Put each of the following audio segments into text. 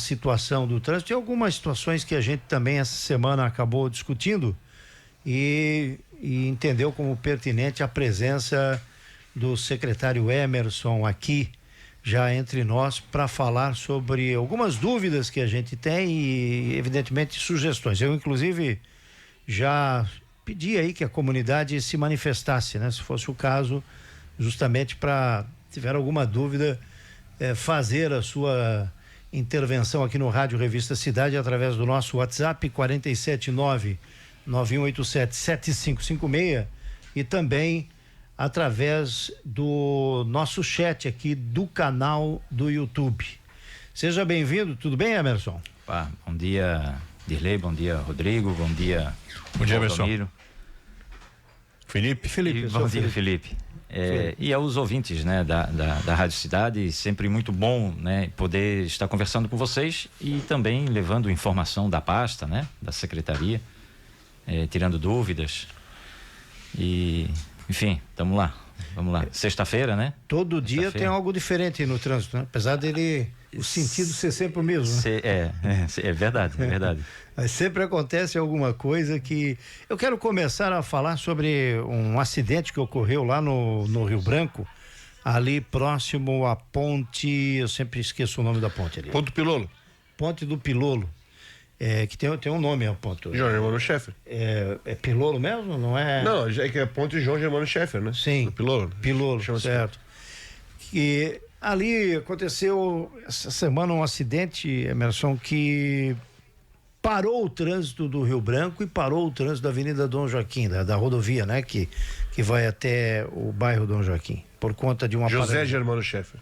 situação do trânsito e algumas situações que a gente também essa semana acabou discutindo e entendeu como pertinente a presença do secretário Emerson aqui já entre nós para falar sobre algumas dúvidas que a gente tem e evidentemente sugestões. Eu inclusive já pedi aí que a comunidade se manifestasse, né? Se fosse o caso, justamente para, se tiver alguma dúvida, fazer a sua intervenção aqui no Rádio Revista Cidade através do nosso WhatsApp 479-9187-7556 e também através do nosso chat aqui do canal do YouTube. Seja bem-vindo, tudo bem, Emerson? Bom dia, Dirley, bom dia, Rodrigo, bom dia, Emerson. Felipe, bom dia, Felipe. E aos ouvintes, né, da Rádio Cidade, sempre muito bom, né, poder estar conversando com vocês e também levando informação da pasta, né, da secretaria, tirando dúvidas e, enfim, vamos lá. Sexta-feira, né? Todo dia tem algo diferente no trânsito, né? Apesar dele, o sentido ser sempre o mesmo, né? É verdade, é verdade. Mas sempre acontece alguma coisa que... Eu quero começar a falar sobre um acidente que ocorreu lá no Rio Branco, ali próximo à ponte, eu sempre esqueço o nome da ponte ali. Ponte do Pilolo. Ponte do Pilolo. Que tem um nome a ponte. João Germano Schaeffer. É Pilolo mesmo? Não é? Não, é que é ponte João Germano Schaeffer, né? Sim. Do Pilolo. Pilolo, certo. Que ali aconteceu essa semana um acidente, Emerson, que parou o trânsito do Rio Branco e parou o trânsito da Avenida Dom Joaquim, da rodovia, né? Que vai até o bairro Dom Joaquim, por conta de uma... José Germano Schaeffer.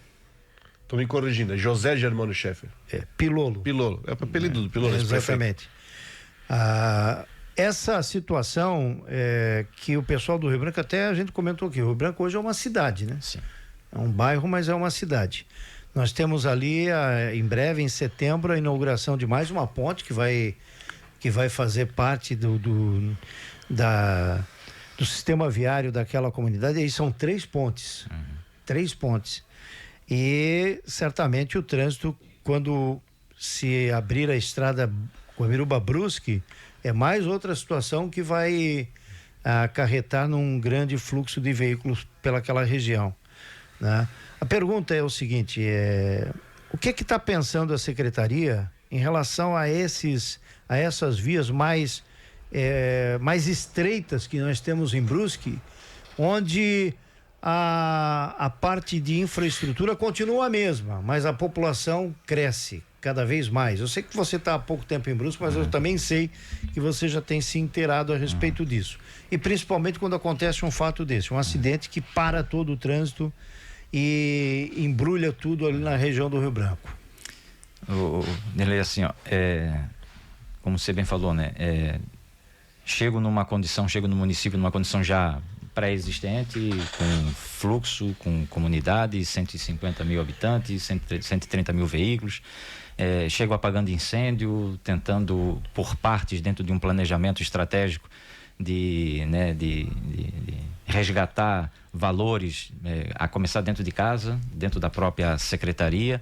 Estou me corrigindo, é José Germano Schaeffer. Pilolo. Pilolo, é o apelido do Pilolo. Exatamente. Essa situação que o pessoal do Rio Branco, até a gente comentou aqui, o Rio Branco hoje é uma cidade, né? Sim. É um bairro, mas é uma cidade. Nós temos ali, em breve, em setembro, a inauguração de mais uma ponte que vai fazer parte do sistema viário daquela comunidade. E aí são 3 pontes. 3 pontes. E certamente o trânsito, quando se abrir a estrada Guamiruba-Brusque, é mais outra situação que vai acarretar num grande fluxo de veículos pelaquela região, né? A pergunta é o seguinte, o que está pensando a secretaria em relação a essas vias mais estreitas que nós temos em Brusque, onde a parte de infraestrutura continua a mesma, mas a população cresce cada vez mais. Eu sei que você está há pouco tempo em Brusque, mas eu também sei que você já tem se inteirado a respeito disso. E principalmente quando acontece um fato desse, um acidente que para todo o trânsito e embrulha tudo ali na região do Rio Branco. Nele, assim, como você bem falou, né? Chego no município numa condição já pré-existente, com fluxo, com comunidade, 150 mil habitantes, 130 mil veículos. Chego apagando incêndio, tentando por partes dentro de um planejamento estratégico de resgatar valores, a começar dentro de casa, dentro da própria secretaria.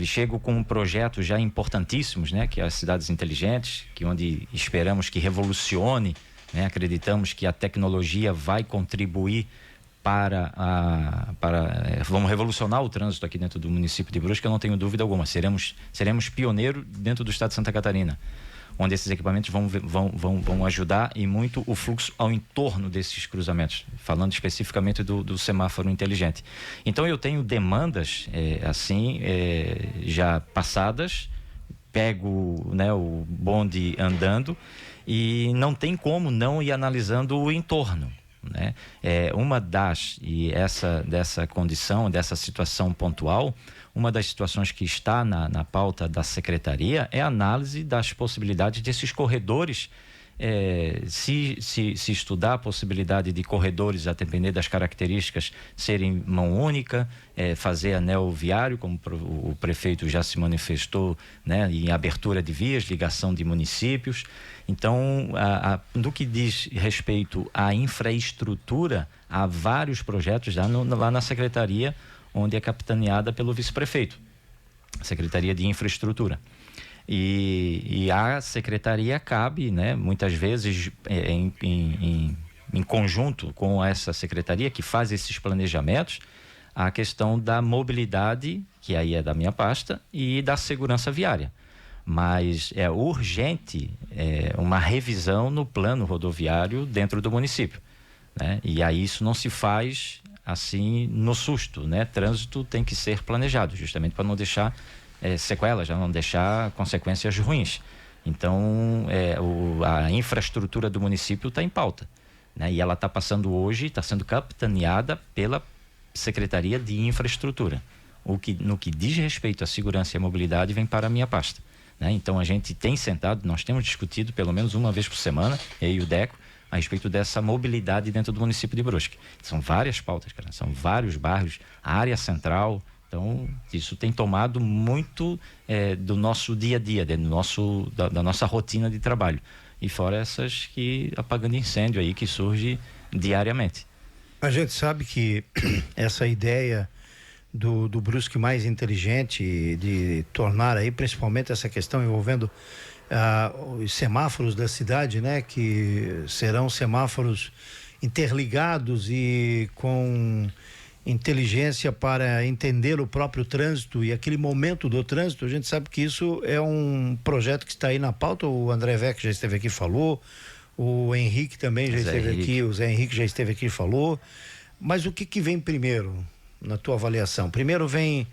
Chego com projetos já importantíssimos, né, que é as cidades inteligentes, onde esperamos que revolucione, né, acreditamos que a tecnologia vai contribuir vamos revolucionar o trânsito aqui dentro do município de Brusque, eu não tenho dúvida alguma. Seremos pioneiro dentro do estado de Santa Catarina, onde esses equipamentos vão ajudar e muito o fluxo ao entorno desses cruzamentos, falando especificamente do semáforo inteligente. Então eu tenho demandas já passadas, pego, né, o bonde andando e não tem como não ir analisando o entorno, né? Dessa condição, dessa situação pontual, uma das situações que está na pauta da secretaria é a análise das possibilidades desses corredores, se estudar a possibilidade de corredores, a depender das características, serem mão única, fazer anel viário, como o prefeito já se manifestou, né, em abertura de vias, ligação de municípios. Então, no que diz respeito à infraestrutura, há vários projetos lá na secretaria, onde é capitaneada pelo vice-prefeito. Secretaria de Infraestrutura. E a secretaria cabe, né, muitas vezes em conjunto com essa secretaria que faz esses planejamentos, a questão da mobilidade, que aí é da minha pasta, e da segurança viária. Mas é urgente uma revisão no plano rodoviário dentro do município, né? E aí isso não se faz assim no susto, né? Trânsito tem que ser planejado, justamente para não deixar sequelas, já não deixar consequências ruins. Então, a infraestrutura do município está em pauta, né? E ela está passando hoje, está sendo capitaneada pela Secretaria de Infraestrutura. No que diz respeito à segurança e à mobilidade, vem para a minha pasta, né? Então, a gente tem sentado, nós temos discutido pelo menos uma vez por semana, eu e o Deco, a respeito dessa mobilidade dentro do município de Brusque. São várias pautas, cara, são vários bairros, a área central. Então, isso tem tomado muito do nosso dia a dia, da nossa rotina de trabalho. E fora essas apagando incêndio aí que surge diariamente. A gente sabe que essa ideia do Brusque mais inteligente, de tornar aí principalmente essa questão envolvendo os semáforos da cidade, né? Que serão semáforos interligados e com inteligência para entender o próprio trânsito e aquele momento do trânsito. A gente sabe que isso é um projeto que está aí na pauta. O André Vec já esteve aqui e falou, o Henrique também já esteve aqui, o Zé Henrique já esteve aqui e falou. Mas o que vem primeiro na tua avaliação? Primeiro vem,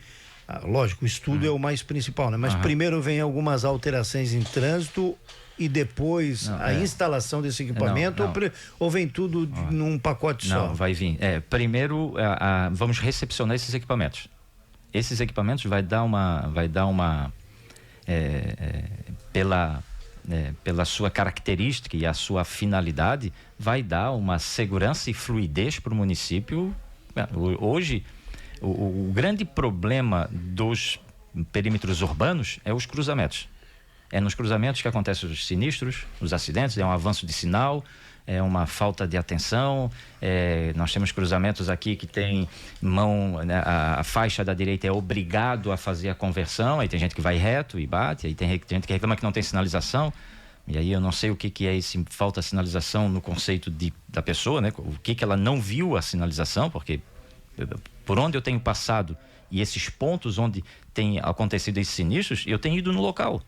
lógico, o estudo é o mais principal, né? Mas primeiro vem algumas alterações em trânsito e depois a instalação desse equipamento, ou vem tudo num pacote só? Não, vai vir. Primeiro, vamos recepcionar esses equipamentos. Esses equipamentos vai dar uma pela sua característica e a sua finalidade, vai dar uma segurança e fluidez para o município. Hoje, o grande problema dos perímetros urbanos é os cruzamentos. É nos cruzamentos que acontecem os sinistros, os acidentes, é um avanço de sinal, é uma falta de atenção. Nós temos cruzamentos aqui que tem mão, né, a faixa da direita é obrigado a fazer a conversão, aí tem gente que vai reto e bate, aí tem gente que reclama que não tem sinalização, e aí eu não sei o que é esse falta de sinalização no conceito da pessoa, né? O que ela não viu a sinalização, porque por onde eu tenho passado e esses pontos onde tem acontecido esses sinistros, eu tenho ido no local.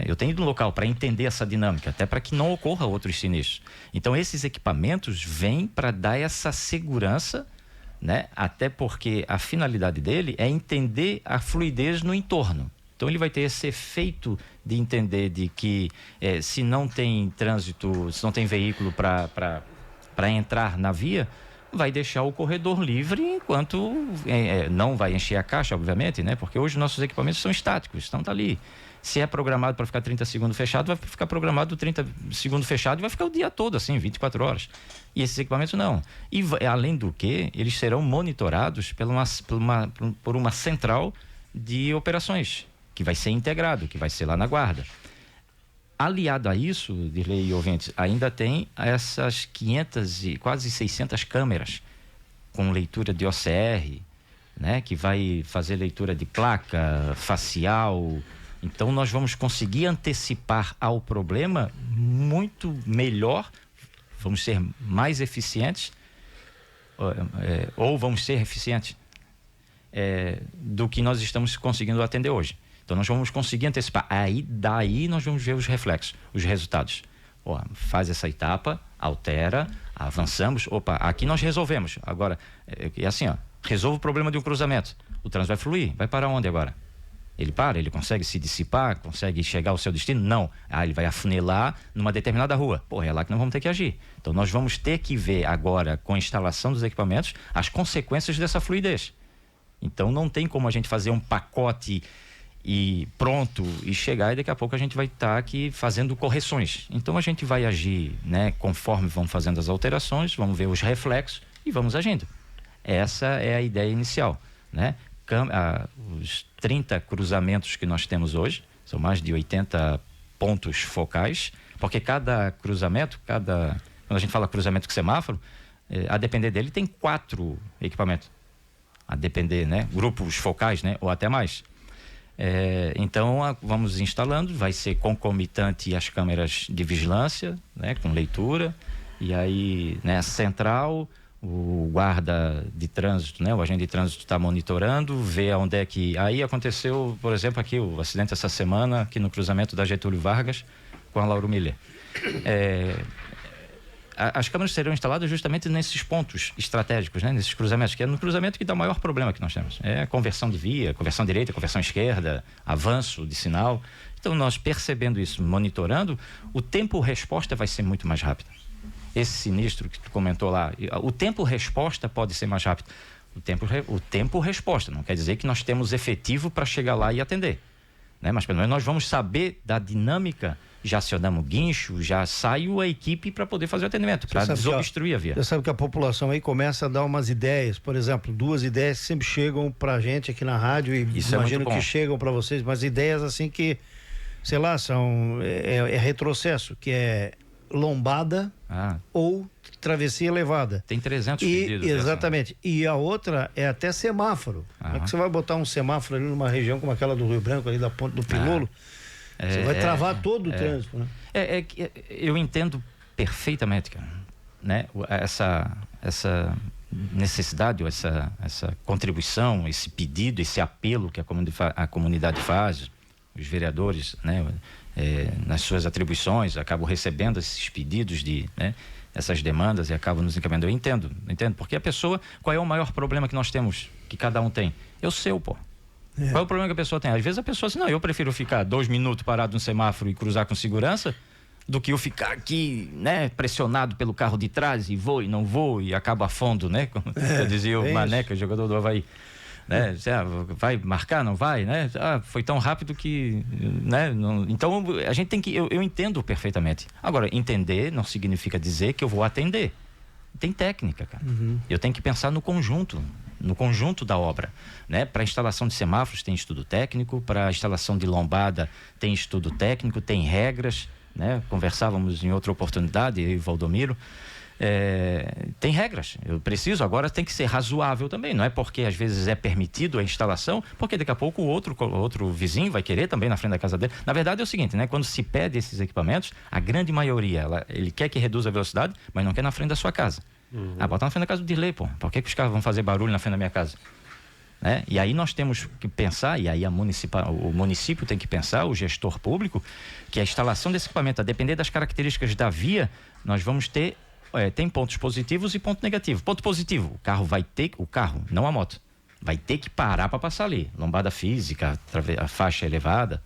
Eu tenho ido no local para entender essa dinâmica, até para que não ocorra outros sinistros. Então, esses equipamentos vêm para dar essa segurança, né? Até porque a finalidade dele é entender a fluidez no entorno. Então, ele vai ter esse efeito de entender de que se não tem trânsito, se não tem veículo para entrar na via, vai deixar o corredor livre enquanto não vai encher a caixa, obviamente, né? Porque hoje nossos equipamentos são estáticos, estão ali. Se é programado para ficar 30 segundos fechado, vai ficar programado 30 segundos fechado e vai ficar o dia todo, assim, 24 horas. E esses equipamentos não. E além do que, eles serão monitorados por uma central de operações, que vai ser integrado, que vai ser lá na guarda. Aliado a isso, Dirley e ouvintes, ainda tem essas 500 e quase 600 câmeras com leitura de OCR, né, que vai fazer leitura de placa, facial. Então, nós vamos conseguir antecipar ao problema muito melhor, vamos ser mais eficientes, ou vamos ser eficientes do que nós estamos conseguindo atender hoje. Então, nós vamos conseguir antecipar. Daí nós vamos ver os reflexos, os resultados. Faz essa etapa, altera, avançamos. Aqui nós resolvemos. Agora, é assim, resolve o problema de um cruzamento. O trânsito vai fluir. Vai para onde agora? Ele para? Ele consegue se dissipar? Consegue chegar ao seu destino? Não. Ele vai afunilar numa determinada rua. É lá que nós vamos ter que agir. Então, nós vamos ter que ver agora, com a instalação dos equipamentos, as consequências dessa fluidez. Então, não tem como a gente fazer um pacote e pronto, e chegar e daqui a pouco a gente vai estar aqui fazendo correções. Então, a gente vai agir, né, conforme vão fazendo as alterações, vamos ver os reflexos e vamos agindo. Essa é a ideia inicial, né? Os 30 cruzamentos que nós temos hoje, são mais de 80 pontos focais, porque cada cruzamento, quando a gente fala cruzamento com semáforo, a depender dele tem 4 equipamentos, a depender, né? Grupos focais, né? Ou até mais. Então, vamos instalando, vai ser concomitante às câmeras de vigilância, né, com leitura, e aí, né, central, o guarda de trânsito, né, o agente de trânsito está monitorando, vê onde é que... Aí aconteceu, por exemplo, aqui o acidente essa semana, aqui no cruzamento da Getúlio Vargas com a Lauro Miller. As câmeras serão instaladas justamente nesses pontos estratégicos, né? Nesses cruzamentos, que é no cruzamento que dá o maior problema que nós temos. É a conversão de via, conversão direita, conversão esquerda, avanço de sinal. Então, nós percebendo isso, monitorando, o tempo-resposta vai ser muito mais rápido. Esse sinistro que tu comentou lá, o tempo-resposta pode ser mais rápido. O tempo-resposta não quer dizer que nós temos efetivo para chegar lá e atender, né? Mas pelo menos nós vamos saber da dinâmica. Já acionamos guincho, já saiu a equipe para poder fazer o atendimento, para desobstruir a via. Você sabe que a população aí começa a dar umas ideias, por exemplo, 2 ideias que sempre chegam pra gente aqui na rádio, e isso imagino que chegam para vocês, mas ideias assim que, sei lá, são retrocesso, que é lombada ou travessia elevada. Tem 300 pedidos. Exatamente. E a outra é até semáforo. Como é que você vai botar um semáforo ali numa região como aquela do Rio Branco, ali da Ponte do Pilolo? Você vai travar todo o trânsito, né? Eu entendo perfeitamente, cara, né? Essa necessidade, essa contribuição, esse pedido, esse apelo que a comunidade faz, os vereadores, né? Nas suas atribuições, acabam recebendo esses pedidos né? Essas demandas e acabam nos encaminhando. Eu entendo, porque a pessoa, qual é o maior problema que nós temos, que cada um tem? É o seu, pô. Qual é o problema que a pessoa tem? Às vezes a pessoa assim, não, eu prefiro ficar 2 minutos parado no semáforo e cruzar com segurança do que eu ficar aqui, né, pressionado pelo carro de trás e vou e não vou e acaba a fundo, né? Como dizia o Maneca, jogador do Avaí. Né? Vai marcar, não vai, né? Foi tão rápido que, né? Então a gente tem que, eu entendo perfeitamente. Agora, entender não significa dizer que eu vou atender. Tem técnica, cara. Eu tenho que pensar no conjunto da obra, né? Para instalação de semáforos tem estudo técnico, para instalação de lombada tem estudo técnico, tem regras, né? Conversávamos em outra oportunidade, eu e o Valdomiro. Tem regras, eu preciso, agora tem que ser razoável também, não é porque às vezes é permitido a instalação, porque daqui a pouco o outro vizinho vai querer também na frente da casa dele. Na verdade é o seguinte, né? Quando se pede esses equipamentos, a grande maioria, ele quer que reduza a velocidade, mas não quer na frente da sua casa. Botar na frente da casa do Dirley, pô. Por que os caras vão fazer barulho na frente da minha casa? Né? E aí nós temos que pensar, e aí o município tem que pensar, o gestor público, que a instalação desse equipamento, a depender das características da via, nós vamos ter, tem pontos positivos e ponto negativo. Ponto positivo, o carro, não a moto, vai ter que parar para passar ali. Lombada física, a faixa elevada.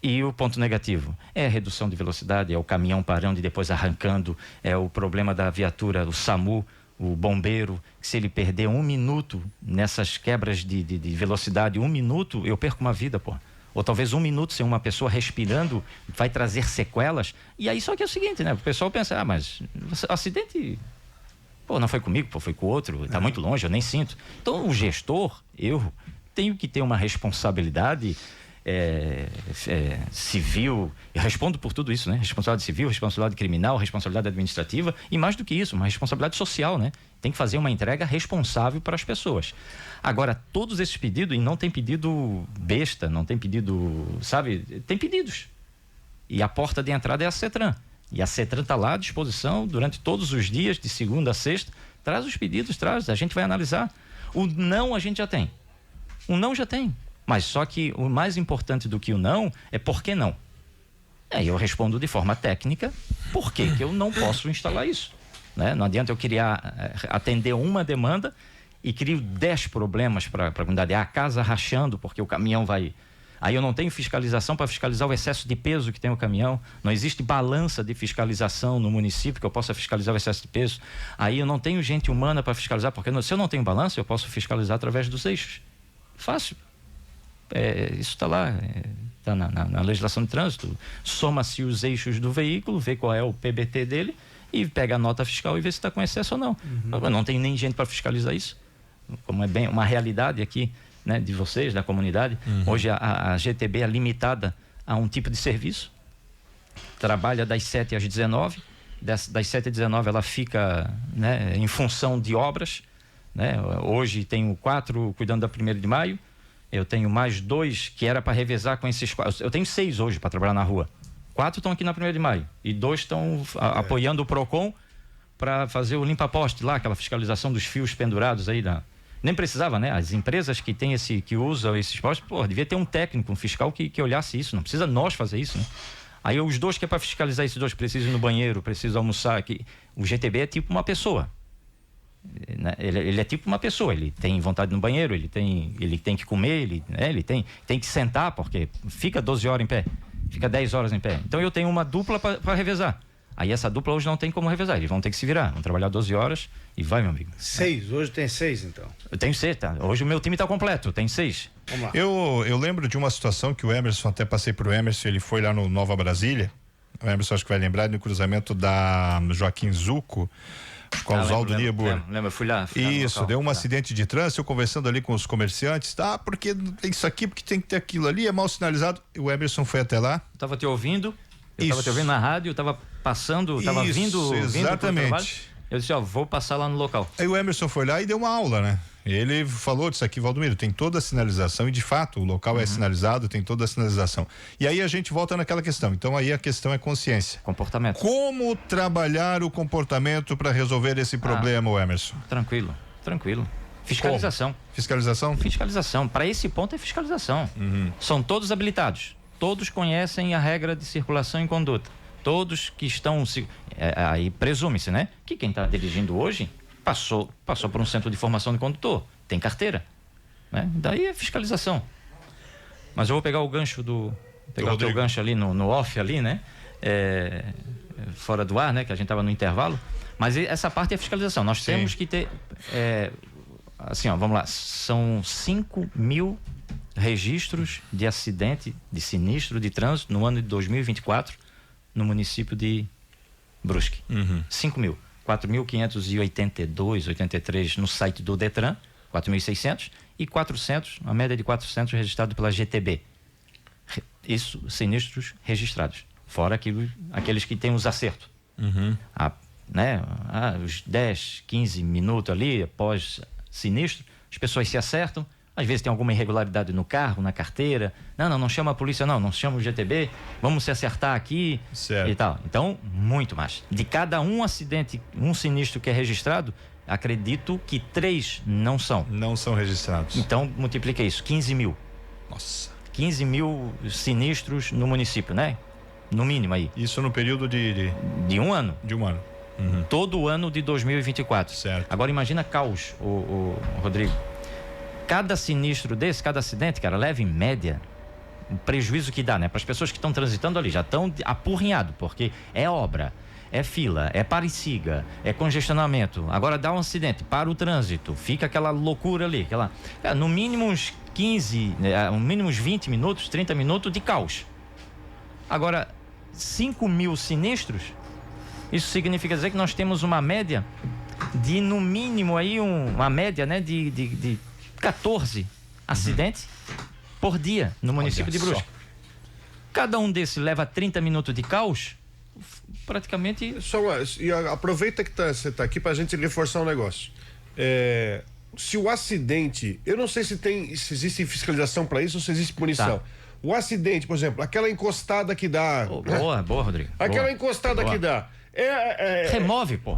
E o ponto negativo é a redução de velocidade, é o caminhão parando e depois arrancando, é o problema da viatura, o SAMU, o bombeiro, que se ele perder 1 minuto nessas quebras de velocidade, 1 minuto, eu perco uma vida, pô. Ou talvez 1 minuto sem uma pessoa respirando vai trazer sequelas. E aí só que é o seguinte, né? O pessoal pensa, mas acidente, pô, não foi comigo, pô, foi com o outro, tá muito longe, eu nem sinto. Então o gestor, eu tenho que ter uma responsabilidade civil, eu respondo por tudo isso, né? Responsabilidade civil, responsabilidade criminal, responsabilidade administrativa e mais do que isso, uma responsabilidade social, né? Tem que fazer uma entrega responsável para as pessoas. Agora, todos esses pedidos, e não tem pedido besta, não tem pedido, sabe? Tem pedidos. E a porta de entrada é a CETRAN. E a CETRAN está lá à disposição durante todos os dias, de segunda a sexta. Traz os pedidos, a gente vai analisar. O não a gente já tem. O não já tem. Mas só que o mais importante do que o não é por que não. Aí eu respondo de forma técnica por que eu não posso instalar isso. Né? Não adianta eu atender uma demanda e crio 10 problemas para a comunidade. A casa rachando porque o caminhão vai... Aí eu não tenho fiscalização para fiscalizar o excesso de peso que tem o caminhão. Não existe balança de fiscalização no município que eu possa fiscalizar o excesso de peso. Aí eu não tenho gente humana para fiscalizar, porque se eu não tenho balança, eu posso fiscalizar através dos eixos. Fácil. Isso está lá, está na legislação de trânsito. Soma-se os eixos do veículo, vê qual é o PBT dele e pega a nota fiscal e vê se está com excesso ou não. Não tem nem gente para fiscalizar isso. Como é bem uma realidade aqui, né, de vocês, da comunidade. Hoje a GTB é limitada a um tipo de serviço. Trabalha das 7 às 19. Das 7 às 19 ela fica, né, em função de obras. Né? Hoje tenho 4 cuidando da 1º de maio. Eu tenho mais 2 que era para revezar com esses 4. Eu tenho 6 hoje para trabalhar na rua. 4 estão aqui na 1º de maio e 2 estão apoiando o Procon para fazer o limpa-poste lá, aquela fiscalização dos fios pendurados aí nem precisava, né? As empresas que tem que usam esses postes, devia ter um técnico, um fiscal que olhasse isso, não precisa nós fazer isso, né? Aí os 2 que é para fiscalizar, esses 2 precisam ir no banheiro, precisam almoçar aqui. O GTB é tipo uma pessoa. Ele é tipo uma pessoa, ele tem vontade no banheiro, ele tem que comer, ele tem que sentar, porque fica 12 horas em pé, fica 10 horas em pé. Então eu tenho uma dupla para revezar. Aí essa dupla hoje não tem como revezar, eles vão ter que se virar, vão trabalhar 12 horas e vai, meu amigo. 6, hoje tem 6 então. Eu tenho 6, tá? Hoje o meu time tá completo, tem 6. Vamos lá. Eu lembro de uma situação que o Emerson, até passei pro Emerson, ele foi lá no Nova Brasília. O Emerson acho que vai lembrar, no cruzamento da Joaquim Zuco com o Oswaldo Niebuhr. Lembra, eu fui lá. Isso, deu um acidente de trânsito, eu conversando ali com os comerciantes, porque tem isso aqui, porque tem que ter aquilo ali, é mal sinalizado. O Emerson foi até lá. Eu tava te ouvindo na rádio, eu tava passando, tava vindo exatamente. Eu disse, vou passar lá no local. Aí o Emerson foi lá e deu uma aula, né? Ele falou disso aqui, Valdomiro, tem toda a sinalização e de fato o local é sinalizado, tem toda a sinalização. E aí a gente volta naquela questão. Então aí a questão é consciência. Comportamento. Como trabalhar o comportamento para resolver esse problema, Emerson? Tranquilo. Fiscalização. Fiscalização? Fiscalização. Para esse ponto é fiscalização. São todos habilitados. Todos conhecem a regra de circulação e conduta. Todos que estão... aí presume-se, né? Que quem está dirigindo hoje passou por um centro de formação de condutor, tem carteira, né? Daí é fiscalização. Mas eu vou pegar o gancho o teu gancho ali no off ali, né? Fora do ar, né? Que a gente estava no intervalo. Mas essa parte é fiscalização. Nós temos que ter, assim, vamos lá. São 5.000 registros de acidente, de sinistro de trânsito no ano de 2024 no município de Brusque. 5.000. 4.582, 83 no site do Detran, 4.600 e 400, a média de 400 registrado pela GTB. Isso, sinistros registrados. Fora aqueles que têm os acertos. Os 10, 15 minutos ali após sinistro, as pessoas se acertam. Às vezes tem alguma irregularidade no carro, na carteira. Não chama a polícia, não chama o GTB, vamos se acertar aqui, certo, e tal. Então, muito mais. De cada um acidente, um sinistro que é registrado, acredito que 3 não são. Não são registrados. Então, multiplica isso, 15.000. Nossa. 15.000 sinistros no município, né? No mínimo aí. Isso no período de um ano. De um ano. Todo o ano de 2024. Certo. Agora imagina caos, o Rodrigo. Cada sinistro desse, cada acidente, cara, leva em média o prejuízo que dá, né? Para as pessoas que estão transitando ali, já estão apurrinhados, porque é obra, é fila, é parecida, é congestionamento. Agora dá um acidente, para o trânsito, fica aquela loucura ali, no mínimo uns 15, no mínimo uns 20 minutos, 30 minutos de caos. Agora, 5.000 sinistros, isso significa dizer que nós temos uma média de, no mínimo aí, uma média, né, de 14 acidentes por dia no município de Brusque. Cada um desses leva 30 minutos de caos, praticamente... E aproveita que você está aqui para a gente reforçar um negócio. Se o acidente... Eu não sei se existe fiscalização para isso ou se existe punição. Tá. O acidente, por exemplo, aquela encostada que dá... Boa, Rodrigo. Aquela encostada que dá. Remove, pô.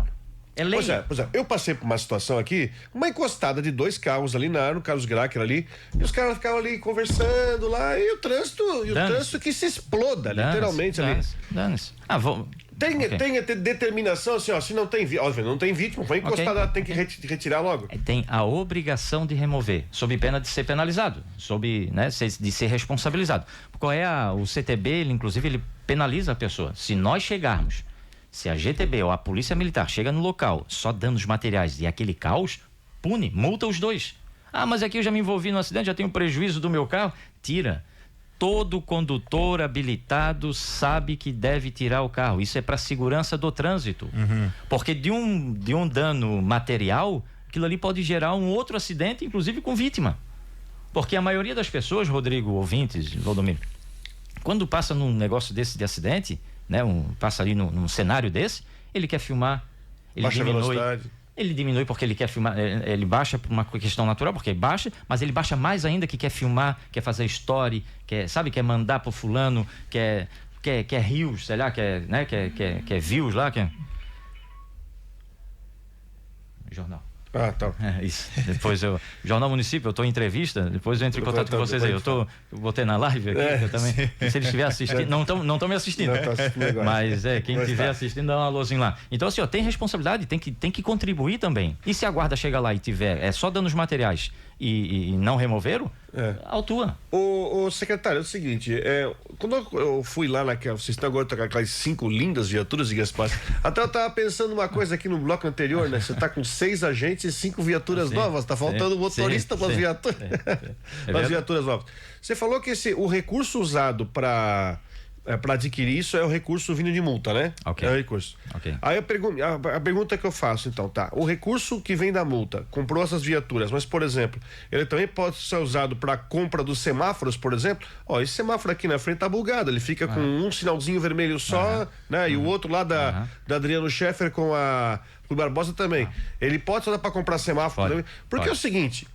É lei. Pois é, eu passei por uma situação aqui, uma encostada de 2 carros ali no Carlos Gracker ali, e os caras ficavam ali conversando lá, e o trânsito que se exploda, literalmente ali. Dane-se. Tem determinação assim, se não tem vítima, foi encostada, tem que retirar logo. Tem a obrigação de remover, sob pena de ser penalizado, de ser responsabilizado. Qual é o CTB, ele, inclusive, ele penaliza a pessoa. Se nós chegarmos, se a GTB ou a Polícia Militar chega no local só dando os materiais e aquele caos, pune, multa os 2. Mas aqui eu já me envolvi no acidente, já tenho prejuízo do meu carro. Tira. Todo condutor habilitado sabe que deve tirar o carro. Isso é para segurança do trânsito. Porque de um dano material, aquilo ali pode gerar um outro acidente, inclusive com vítima. Porque a maioria das pessoas, Rodrigo, ouvintes, Valdomiro, quando passa num negócio desse de acidente, né, passa ali num cenário desse, ele quer filmar, ele baixa diminui, velocidade. Ele diminui porque ele quer filmar, ele baixa por uma questão natural, porque baixa, mas ele baixa mais ainda que quer filmar, quer fazer story, quer mandar pro fulano, quer rios, sei lá, quer views lá, Jornal. Ah, tá. Isso. Depois Jornal Município, eu estou em entrevista, depois eu entro em contato com vocês aí. Eu botei na live aqui, eu também. Se eles estiverem assistindo, não estão me assistindo. Não, tá assistindo mas quem estiver assistindo, dá um alôzinho lá. Então, assim, tem responsabilidade, tem que contribuir também. E se a guarda chega lá e tiver só dando os materiais e não removeram, autua. O secretário, é o seguinte, quando eu fui lá naquela, vocês estão agora com aquelas 5 lindas viaturas de Gaspar. Até eu tava pensando uma coisa aqui no bloco anterior, né? Você tá com 6 agentes e 5 viaturas novas, tá faltando motorista para as viaturas. As viaturas novas. Você falou que o recurso usado para adquirir isso é o recurso vindo de multa, né? Okay. É o recurso. Okay. Aí a pergunta que eu faço, então, tá? O recurso que vem da multa, comprou essas viaturas, mas, por exemplo, ele também pode ser usado para compra dos semáforos, por exemplo? Ó, esse semáforo aqui na frente tá bugado, ele fica com um sinalzinho vermelho só, né? E o outro lá da Adriano Scheffer com o Barbosa também. Ele pode ser usado para comprar semáforo também. Porque é o seguinte,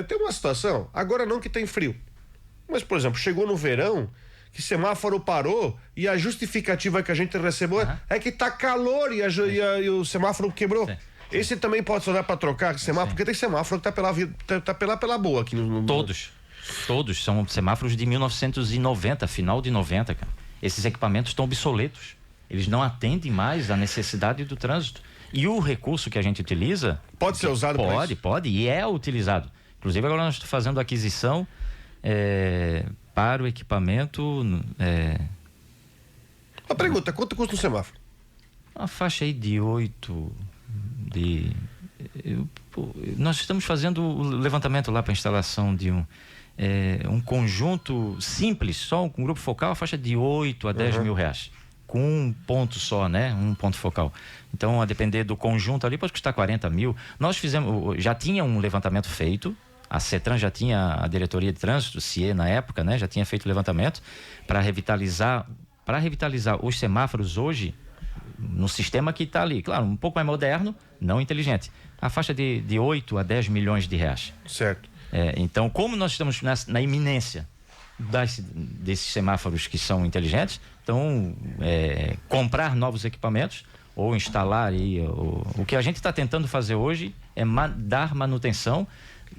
tem uma situação, agora não que tem frio, mas, por exemplo, chegou no verão, que semáforo parou e a justificativa que a gente recebeu é que tá calor e o semáforo quebrou. Sim. Esse também pode ser para trocar semáforo, porque tem semáforo que tá pela boa aqui no... Todos são semáforos de 1990, final de 90, cara. Esses equipamentos estão obsoletos. Eles não atendem mais à necessidade do trânsito. E o recurso que a gente utiliza... Pode ser usado para isso? Pode, e é utilizado. Inclusive, agora nós estamos fazendo aquisição para o equipamento. A pergunta, quanto custa um semáforo? Uma faixa aí de 8. Nós estamos fazendo o levantamento lá para a instalação de um conjunto simples, só um grupo focal, a faixa de 8 a 10 mil reais. Com um ponto só, né? Um ponto focal. Então, a depender do conjunto ali, pode custar 40 mil. Nós já tinha um levantamento feito. A CETRAN já tinha, a diretoria de trânsito, CIE na época, né? Já tinha feito o levantamento para revitalizar os semáforos hoje no sistema que está ali. Claro, um pouco mais moderno, não inteligente. A faixa de 8 a 10 milhões de reais. Certo. Então, como nós estamos na iminência desses semáforos que são inteligentes, então, comprar novos equipamentos ou instalar aí, o que a gente está tentando fazer hoje é dar manutenção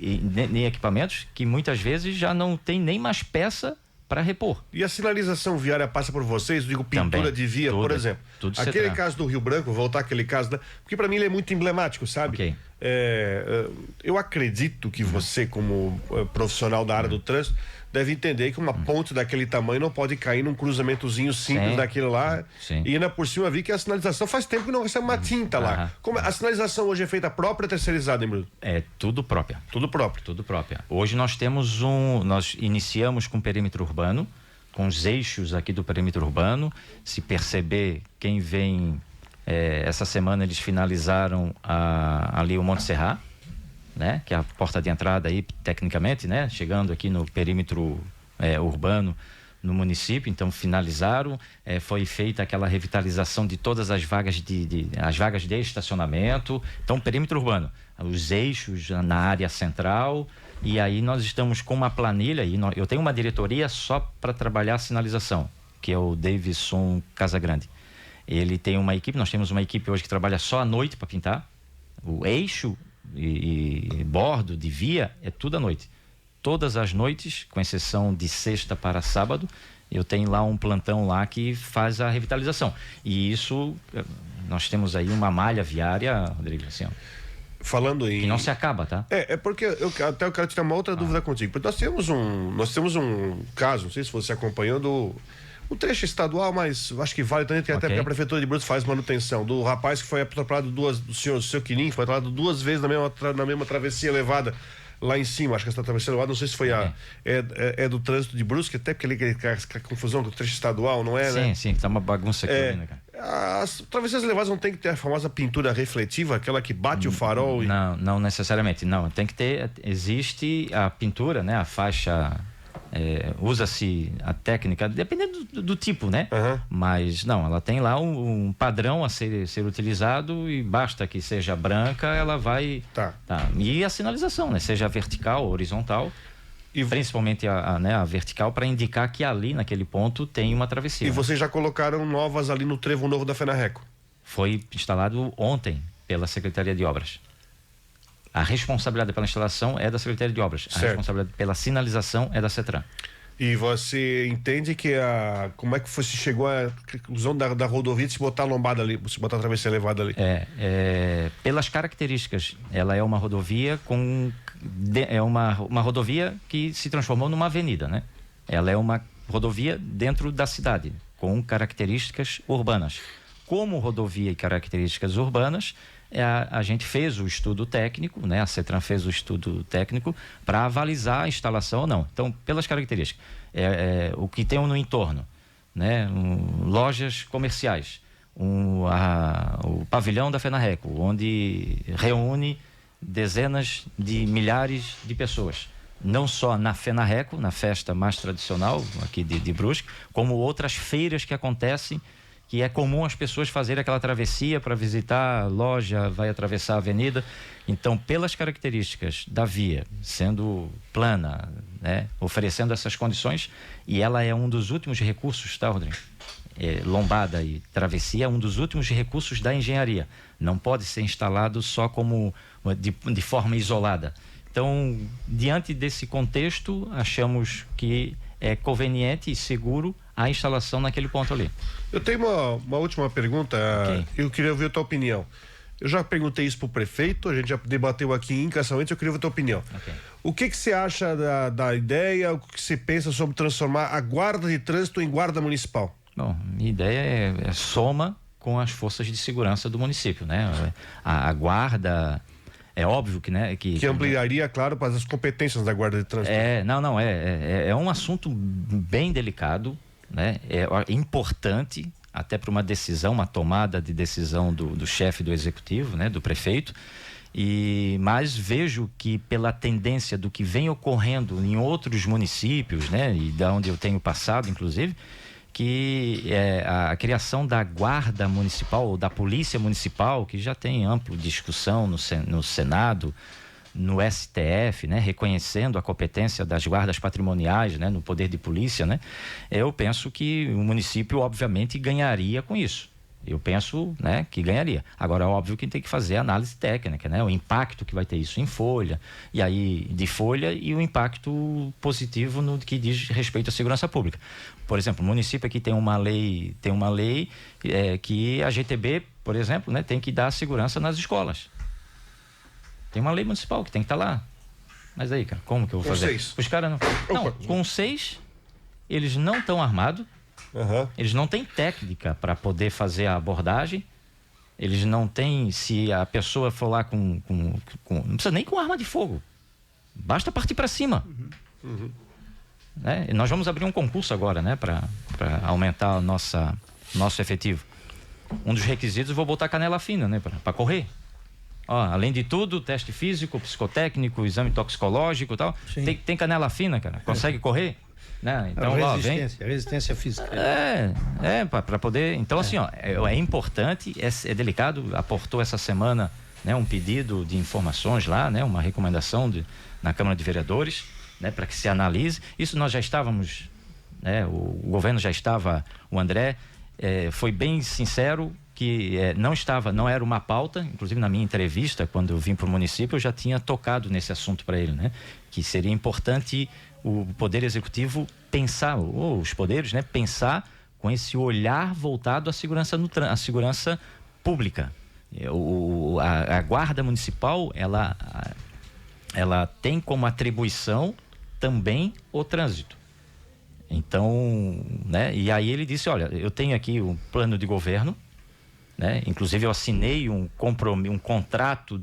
em equipamentos que muitas vezes já não tem nem mais peça para repor. E a sinalização viária passa por vocês? Digo, pintura também, de via, por exemplo. Aquele caso do Rio Branco, voltar àquele caso, porque para mim ele é muito emblemático, sabe? Okay. Eu acredito que você, como profissional da área do trânsito, deve entender que uma ponte daquele tamanho não pode cair num cruzamentozinho simples daquilo lá. Sim. E ainda por cima vi que a sinalização faz tempo que não recebe uma tinta lá. Como a sinalização hoje é feita própria ou terceirizada, hein, Bruno? É tudo própria. Tudo próprio. Tudo própria. Hoje nós nós iniciamos com perímetro urbano, com os eixos aqui do perímetro urbano. Se perceber, quem vem essa semana eles finalizaram ali o Monte Serra, né? Que é a porta de entrada aí, tecnicamente, né? Chegando aqui no perímetro urbano no município, então finalizaram, foi feita aquela revitalização de todas as vagas as vagas de estacionamento, então perímetro urbano, os eixos na área central, e aí nós estamos com uma planilha, eu tenho uma diretoria só para trabalhar a sinalização, que é o Davidson Casagrande. Ele tem uma equipe, nós temos uma equipe hoje que trabalha só à noite para pintar, o eixo e bordo de via é tudo à noite. Todas as noites, com exceção de sexta para sábado, eu tenho lá um plantão lá que faz a revitalização. E isso, nós temos aí uma malha viária, Rodrigo, assim, falando em... que não se acaba, tá? Porque eu quero tirar uma outra dúvida contigo. Porque nós temos um caso, não sei se você acompanhando o trecho estadual, mas acho que vale também, até porque a Prefeitura de Brusque faz manutenção, do rapaz que foi atropelado do seu Quirim, foi atropelado 2 vezes na mesma travessia elevada lá em cima, acho que essa travessia elevada, não sei se foi do trânsito de Brusque, até porque a confusão com o trecho estadual, não é, sim, né? Sim, tá uma bagunça aqui, né, cara? As travessias elevadas não tem que ter a famosa pintura refletiva, aquela que bate o farol? Não necessariamente, não, tem que ter, existe a pintura, né, a faixa Usa-se a técnica, dependendo do tipo, né? Mas não, ela tem lá um padrão a ser utilizado e basta que seja branca, ela vai... Tá. E a sinalização, né? Seja vertical ou horizontal, e principalmente a vertical, para indicar que ali, naquele ponto, tem uma travessia. E vocês já colocaram novas ali no trevo novo da FENARRECO? Foi instalado ontem pela Secretaria de Obras. A responsabilidade pela instalação é da Secretaria de Obras. Certo. A responsabilidade pela sinalização é da CETRAN. E você entende que como é que se chegou a conclusão da rodovia de se botar a lombada ali, se botar a travessia elevada ali? Pelas características, ela é uma rodovia uma rodovia que se transformou numa avenida, né? Ela é uma rodovia dentro da cidade, com características urbanas. Como rodovia e características urbanas, a gente fez o estudo técnico, né? A CETRAN fez o estudo técnico para avalizar a instalação ou não. Então, pelas características, o que tem no entorno, né? Lojas comerciais, o pavilhão da FENARRECO, onde reúne dezenas de milhares de pessoas, não só na FENARRECO, na festa mais tradicional aqui de Brusque, como outras feiras que acontecem, que é comum as pessoas fazerem aquela travessia para visitar a loja, vai atravessar a avenida. Então, pelas características da via, sendo plana, né, oferecendo essas condições, e ela é um dos últimos recursos, tá, Rodrigo? Lombada e travessia é um dos últimos recursos da engenharia. Não pode ser instalado só como de forma isolada. Então, diante desse contexto, achamos que é conveniente e seguro a instalação naquele ponto ali. Eu tenho uma última pergunta. Okay. Eu queria ouvir a tua opinião. Eu já perguntei isso pro prefeito, a gente já debateu aqui em Caçamento, eu queria ouvir a tua opinião. Okay. O que você acha da ideia, o que você pensa sobre transformar a guarda de trânsito em guarda municipal? Bom, minha ideia é soma com as forças de segurança do município, né? A guarda, é óbvio que, né? Que ampliaria, claro, para as competências da guarda de trânsito. É um assunto bem delicado, né? É importante até para uma decisão, uma tomada de decisão do chefe do executivo, né? Do prefeito. Mas vejo que pela tendência do que vem ocorrendo em outros municípios, né? E da onde eu tenho passado, inclusive, que a criação da guarda municipal ou da polícia municipal, que já tem ampla discussão no Senado, no STF, né, reconhecendo a competência das guardas patrimoniais, né, no poder de polícia, né, eu penso que o município obviamente ganharia com isso. Eu penso, né, que ganharia. Agora, é óbvio que tem que fazer análise técnica, né? O impacto que vai ter isso em folha, e aí de folha, e o impacto positivo no que diz respeito à segurança pública. Por exemplo, o município aqui tem uma lei que a GTB, por exemplo, né, tem que dar segurança nas escolas. Tem uma lei municipal que tem que estar lá. Mas aí, cara, como que eu vou fazer? 6. Os caras não, com 6, eles não estão armados. Eles não têm técnica para poder fazer a abordagem. Eles não têm, se a pessoa for lá não precisa nem com arma de fogo, basta partir para cima. Né? E nós vamos abrir um concurso agora, né, para aumentar nosso efetivo. Um dos requisitos, eu vou botar canela fina, né, para correr. Além de tudo, teste físico, psicotécnico, exame toxicológico e tal. Tem canela fina, cara, consegue correr. Né? Então, resistência física. Para poder. Então, assim, é importante, é delicado. Aportou essa semana, né, um pedido de informações lá, né, uma recomendação na Câmara de Vereadores, né, para que se analise. Isso nós já estávamos, né, o governo já estava, o André foi bem sincero que não era uma pauta. Inclusive, na minha entrevista, quando eu vim para o município, eu já tinha tocado nesse assunto para ele, né, que seria importante o Poder Executivo pensar, ou os poderes, né, pensar com esse olhar voltado à segurança à segurança pública. A Guarda Municipal, ela tem como atribuição também o trânsito. Então, né, e aí ele disse, olha, eu tenho aqui um plano de governo, né? Inclusive eu assinei um contrato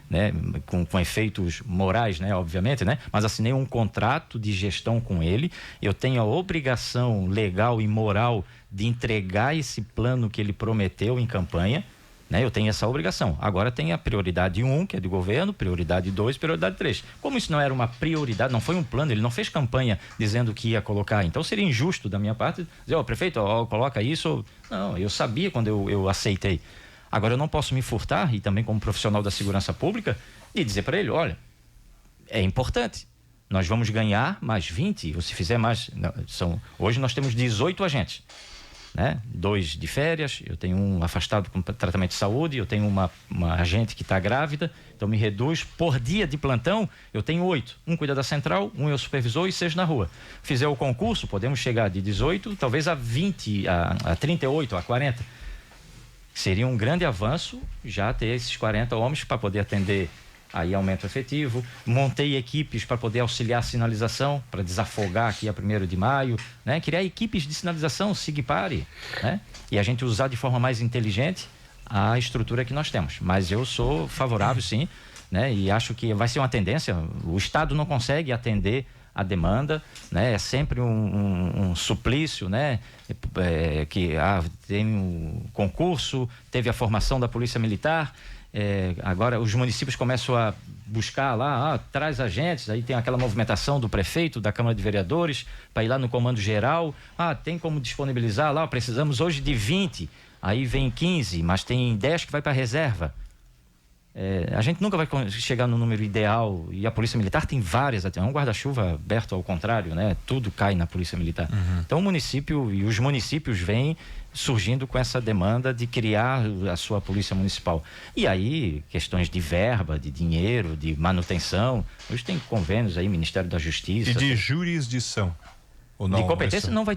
né, com efeitos morais, né, obviamente, né? Mas assinei um contrato de gestão com ele. Eu tenho a obrigação legal e moral de entregar esse plano que ele prometeu em campanha, né? Eu tenho essa obrigação. Agora tem a prioridade 1, que é do governo, prioridade 2, prioridade 3. Como isso não era uma prioridade, não foi um plano, ele não fez campanha dizendo que ia colocar. Então seria injusto da minha parte dizer, prefeito, coloca isso. Não, eu sabia quando eu aceitei. Agora eu não posso me furtar, e também como profissional da segurança pública, e dizer para ele, olha, é importante. Nós vamos ganhar mais 20, ou se fizer mais... Hoje nós temos 18 agentes. Né? 2 de férias, eu tenho um afastado com tratamento de saúde, eu tenho uma agente que está grávida, então me reduz. Por dia de plantão, eu tenho 8. Um cuida da central, um é o supervisor e 6 na rua. Fizer o concurso, podemos chegar de 18, talvez a 20, a 38, a 40. Seria um grande avanço já ter esses 40 homens para poder atender. Aí aumento efetivo, montei equipes para poder auxiliar a sinalização, para desafogar aqui a 1º de maio, né? Criar equipes de sinalização, SIGPARE, né? E a gente usar de forma mais inteligente a estrutura que nós temos. Mas eu sou favorável, sim, né? E acho que vai ser uma tendência, o Estado não consegue atender a demanda, né? É sempre um suplício, né? Tem um concurso, teve a formação da Polícia Militar. Agora os municípios começam a buscar lá, traz agentes, aí tem aquela movimentação do prefeito, da Câmara de Vereadores, para ir lá no comando geral, tem como disponibilizar lá, precisamos hoje de 20, aí vem 15, mas tem 10 que vai para a reserva. A gente nunca vai chegar no número ideal, e a Polícia Militar tem várias, é um guarda-chuva aberto ao contrário, né? Tudo cai na Polícia Militar. Então o município e os municípios vêm surgindo com essa demanda de criar a sua polícia municipal. E aí, questões de verba, de dinheiro, de manutenção, hoje tem convênios aí, Ministério da Justiça. E de jurisdição. Ou não, de competência não vai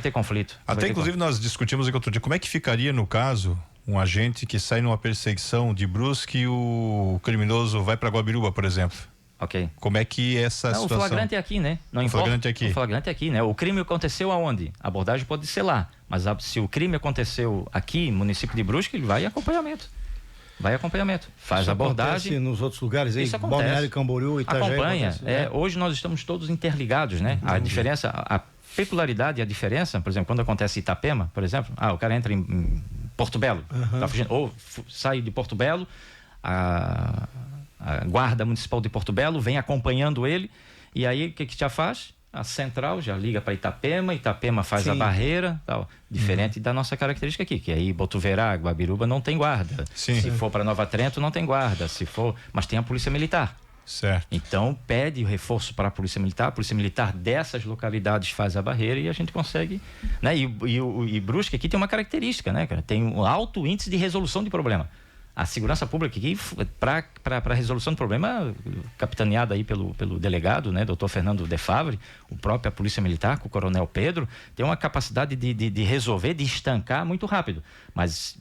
ter conflito. Até inclusive nós discutimos aqui outro dia, como é que ficaria no caso um agente que sai numa perseguição de Brusque e o criminoso vai para Guabiruba, por exemplo? Ok. Como é que essa situação... O flagrante é aqui, né? Não importa. Flagrante é aqui. O flagrante é aqui, né? O crime aconteceu aonde? A abordagem pode ser lá. Mas se o crime aconteceu aqui, município de Brusque, ele vai em acompanhamento. Faz isso a abordagem. Nos outros lugares aí, isso acontece. Balneário Camboriú, Itajaí. Acompanha. Hoje nós estamos todos interligados, né? A diferença, a peculiaridade e a diferença, por exemplo, quando acontece em Itapema, por exemplo, o cara entra em Porto Belo, tá fugindo, ou sai de Porto Belo, a Guarda Municipal de Porto Belo vem acompanhando ele, e aí o que já faz? A central já liga para Itapema faz a barreira, tal. Diferente da nossa característica aqui, que aí Botuverá, Guabiruba não tem guarda. Sim. Se for para Nova Trento não tem guarda, mas tem a Polícia Militar. Certo. Então pede o reforço para a Polícia Militar dessas localidades faz a barreira e a gente consegue, né? E Brusque aqui tem uma característica, né, cara? Tem um alto índice de resolução de problema. A segurança pública aqui, para resolução do problema, capitaneada aí pelo delegado, né, Dr. Fernando De Favre, o próprio Polícia Militar, com o Coronel Pedro, tem uma capacidade de resolver, de estancar muito rápido. Mas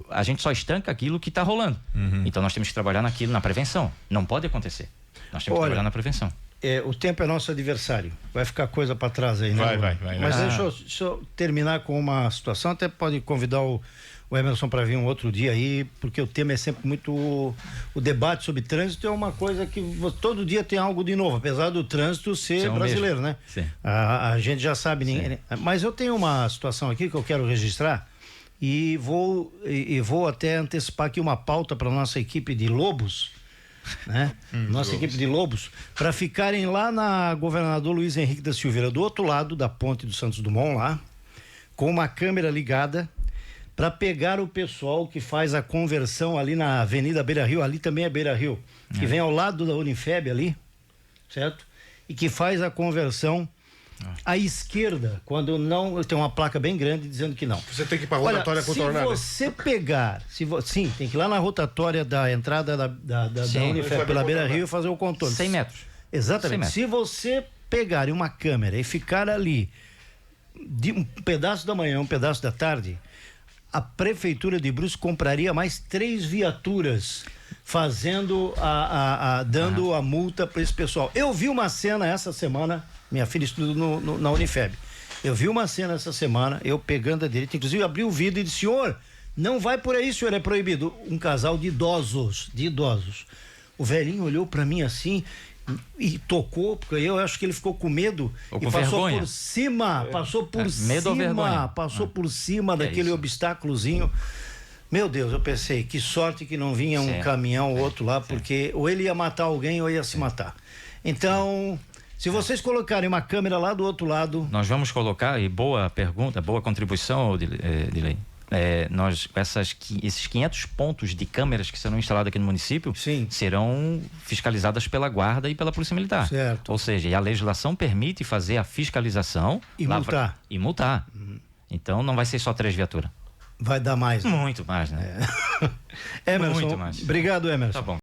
a gente só estanca aquilo que está rolando. Então nós temos que trabalhar na prevenção. Não pode acontecer. Nós temos que trabalhar na prevenção. O tempo é nosso adversário. Vai ficar coisa para trás aí, né? Vai. Mas deixa eu terminar com uma situação. Até pode convidar o Emerson para vir um outro dia aí, porque o tema é sempre muito... O debate sobre trânsito é uma coisa que todo dia tem algo de novo, apesar do trânsito ser brasileiro, né? Sim. A gente já sabe. Mas eu tenho uma situação aqui que eu quero registrar e vou até antecipar aqui uma pauta para nossa equipe de Lobos, né? Nossa equipe de Lobos, para ficarem lá na Governador Luiz Henrique da Silveira, do outro lado da ponte do Santos Dumont lá, com uma câmera ligada, para pegar o pessoal que faz a conversão ali na Avenida Beira Rio, ali também é Beira Rio, que vem ao lado da Unifeb ali, certo? E que faz a conversão à esquerda, quando não, tem uma placa bem grande dizendo que não. Você tem que ir para a rotatória contornada. Se você pegar, sim, tem que ir lá na rotatória da entrada da Unifeb pela Beira Rio e fazer o contorno. 100 metros. Exatamente. 100 metros. Se você pegar uma câmera e ficar ali de um pedaço da manhã, um pedaço da tarde, a Prefeitura de Brusque compraria mais 3 viaturas fazendo dando a multa para esse pessoal. Eu vi uma cena essa semana, minha filha estuda na Unifeb. Eu vi uma cena essa semana, eu pegando a direita, inclusive abri o vidro e disse: senhor, não vai por aí, senhor, é proibido. Um casal de idosos. O velhinho olhou para mim assim e tocou, porque eu acho que ele ficou com medo e passou por cima, passou por cima daquele obstáculozinho. Meu Deus, eu pensei, que sorte que não vinha um caminhão ou outro lá, porque ou ele ia matar alguém ou ia se matar. Então, se vocês colocarem uma câmera lá do outro lado... Nós vamos colocar, e boa pergunta, boa contribuição, Dilei. Esses 500 pontos de câmeras que serão instalados aqui no município serão fiscalizadas pela Guarda e pela Polícia Militar. Certo. Ou seja, a legislação permite fazer a fiscalização e multar. Então não vai ser só 3 viaturas. Vai dar mais. Muito mais, né? Emerson, muito mais. Obrigado, Emerson. Tá bom.